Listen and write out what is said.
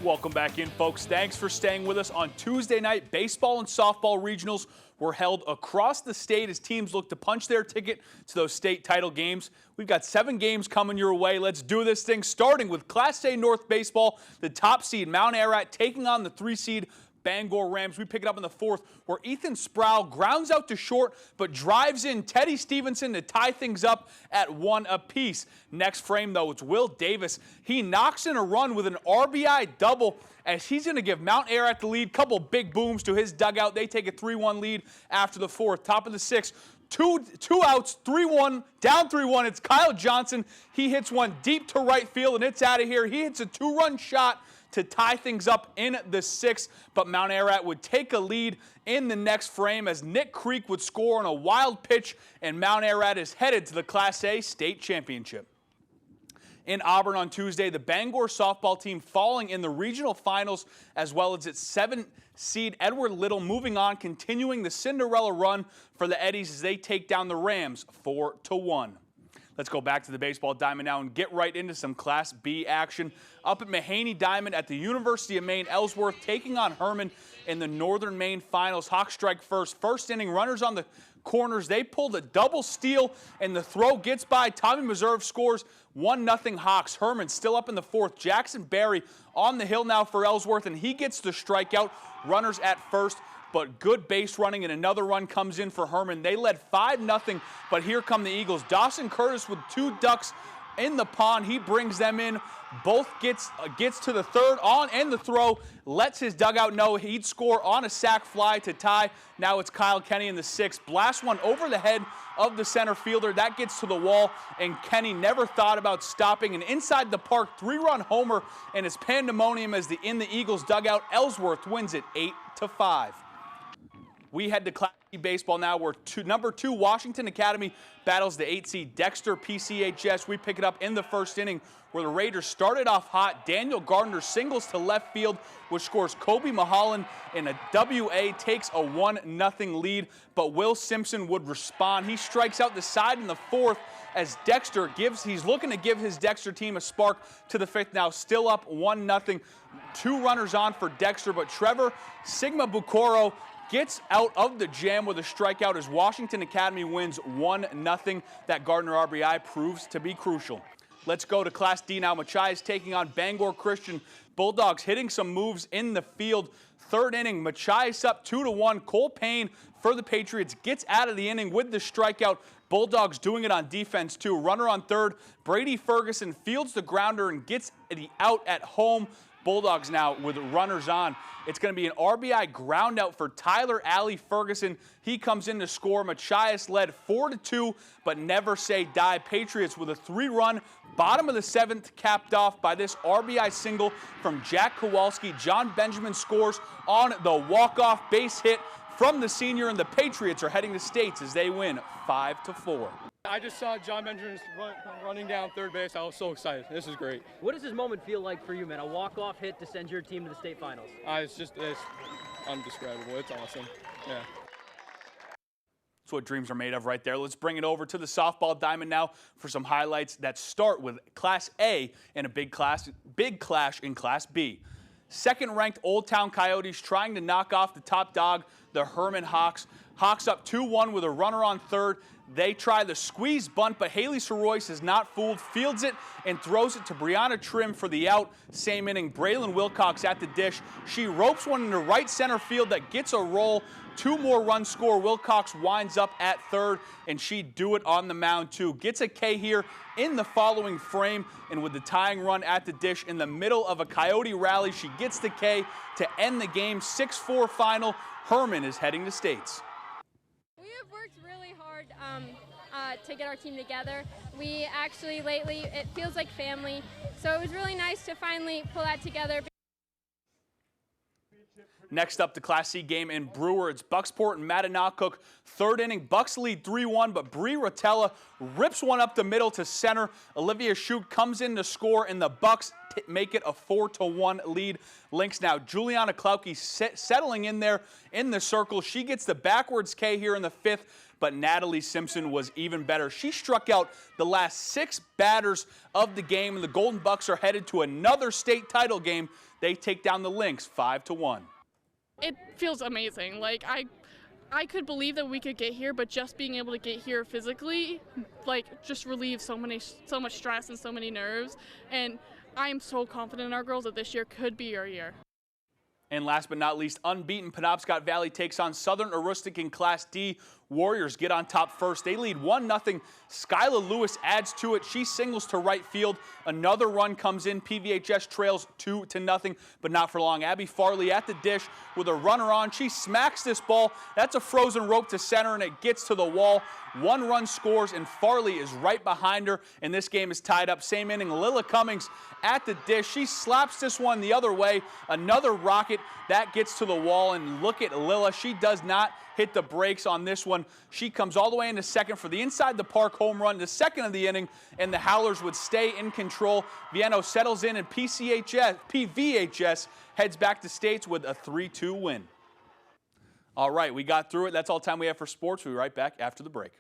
Welcome back in, folks. Thanks for staying with us. On Tuesday night, baseball and softball regionals were held across the state as teams look to punch their ticket to those state title games. We've got 7 games coming your way. Let's do this thing, starting with Class A North Baseball. The top seed, Mount Ararat, taking on the 3 seed Bangor Rams. We pick it up in the 4th, where Ethan Sproul grounds out to short, but drives in Teddy Stevenson to tie things up at 1 apiece. Next frame, though, it's Will Davis. He knocks in a run with an RBI double as he's going to give Mount Ararat the lead. Couple big booms to his dugout. They take a 3-1 lead after the 4th. Top of the 6th. Two outs, 3-1, down 3-1. It's Kyle Johnson. He hits one deep to right field, and it's out of here. He hits a 2-run shot to tie things up in the 6th, but Mount Ararat would take a lead in the next frame as Nick Creek would score on a wild pitch, and Mount Ararat is headed to the Class A state championship. In Auburn on Tuesday, the Bangor softball team falling in the regional finals, as well as its 7 seed Edward Little moving on, continuing the Cinderella run for the Eddies as they take down the Rams 4-1. Let's go back to the baseball diamond now and get right into some Class B action. Up at Mahaney Diamond at the University of Maine, Ellsworth taking on Herman in the Northern Maine Finals. Hawks strike first. First inning, runners on the corners. They pulled a double steal, and the throw gets by. Tommy Meserve scores 1-0 Hawks. Herman still up in the 4th. Jackson Barry on the hill now for Ellsworth, and he gets the strikeout. Runners at first, but good base running, and another run comes in for Herman. They led 5-0, but here come the Eagles. Dawson Curtis with 2 ducks in the pond. He brings them in. Both gets to the 3rd on and the throw, lets his dugout know he'd score on a sac fly to tie. Now it's Kyle Kenny in the 6th. Blast one over the head of the center fielder. That gets to the wall, and Kenny never thought about stopping. And inside the park, 3-run homer, and it's pandemonium as in the Eagles dugout. Ellsworth wins it 8-5. We head to Class B baseball now, where number 2 Washington Academy battles the 8 seed Dexter PCHS. We pick it up in the 1st inning, where the Raiders started off hot. Daniel Gardner singles to left field, which scores Kobe Mulholland, and a WA takes a 1-0 lead. But Will Simpson would respond. He strikes out the side in the 4th as Dexter he's looking to give his Dexter team a spark to the 5th now, still up 1-0. 2 runners on for Dexter, but Trevor Sigma Bucoro gets out of the jam with a strikeout as Washington Academy wins 1-0. That Gardner RBI proves to be crucial. Let's go to Class D now. Machias taking on Bangor Christian. Bulldogs hitting some moves in the field. 3rd inning, Machias up 2-1. Cole Payne for the Patriots gets out of the inning with the strikeout. Bulldogs doing it on defense too. Runner on 3rd. Brady Ferguson fields the grounder and gets the out at home. Bulldogs now with runners on. It's going to be an RBI ground out for Tyler Alley Ferguson. He comes in to score. Machias led 4-2, but never say die. Patriots with a 3-run bottom of the 7th, capped off by this RBI single from Jack Kowalski. John Benjamin scores on the walk-off base hit from the senior, and the Patriots are heading to states as they win 5-4. I just saw John Benjamin running down 3rd base. I was so excited. This is great. What does this moment feel like for you, man? A walk-off hit to send your team to the state finals. It's undescribable. It's awesome. Yeah. That's what dreams are made of right there. Let's bring it over to the softball diamond now for some highlights that start with Class A and a big clash in Class B. 2nd-ranked Old Town Coyotes trying to knock off the top dog, the Herman Hawks. Hawks up 2-1 with a runner on 3rd. They try the squeeze bunt, but Haley Soroyce is not fooled, fields it, and throws it to Brianna Trim for the out. Same inning, Braylon Wilcox at the dish. She ropes one into right center field that gets a roll. 2 more runs score. Wilcox winds up at 3rd, and she'd do it on the mound too. Gets a K here in the following frame, and with the tying run at the dish in the middle of a Coyote rally, she gets the K to end the game. 6-4 final. Herman is heading to states. We have worked really hard to get our team together. We actually lately, it feels like family, so it was really nice to finally pull that together. Next up, the Class C game in Brewer. It's Bucksport and Mattinacook. 3rd inning, Bucks lead 3-1, but Bree Rotella rips one up the middle to center. Olivia Shute comes in to score, and the Bucks make it a 4-1 lead. Lynx now. Juliana Klauke settling in there in the circle. She gets the backwards K here in the 5th, but Natalie Simpson was even better. She struck out the last 6 batters of the game, and the Golden Bucks are headed to another state title game. They take down the Lynx 5-1. It feels amazing. Like I could believe that we could get here, but just being able to get here physically, like, just relieves so much stress and so many nerves. And I am so confident in our girls that this year could be our year. And last but not least, unbeaten Penobscot Valley takes on Southern Aroostook in Class D. Warriors get on top first. They lead 1-0. Skyla Lewis adds to it. She singles to right field. Another run comes in. PVHS trails 2-0, but not for long. Abby Farley at the dish with a runner on. She smacks this ball. That's a frozen rope to center, and it gets to the wall. 1 run scores, and Farley is right behind her, and this game is tied up. Same inning, Lilla Cummings at the dish. She slaps this one the other way. Another rocket that gets to the wall, and look at Lilla. She does not hit the brakes on this one. She comes all the way into second for the inside the park home run, the second of the inning, and the Howlers would stay in control. Viano settles in, and PVHS heads back to States with a 3-2 win. All right, we got through it. That's all the time we have for sports. We'll be right back after the break.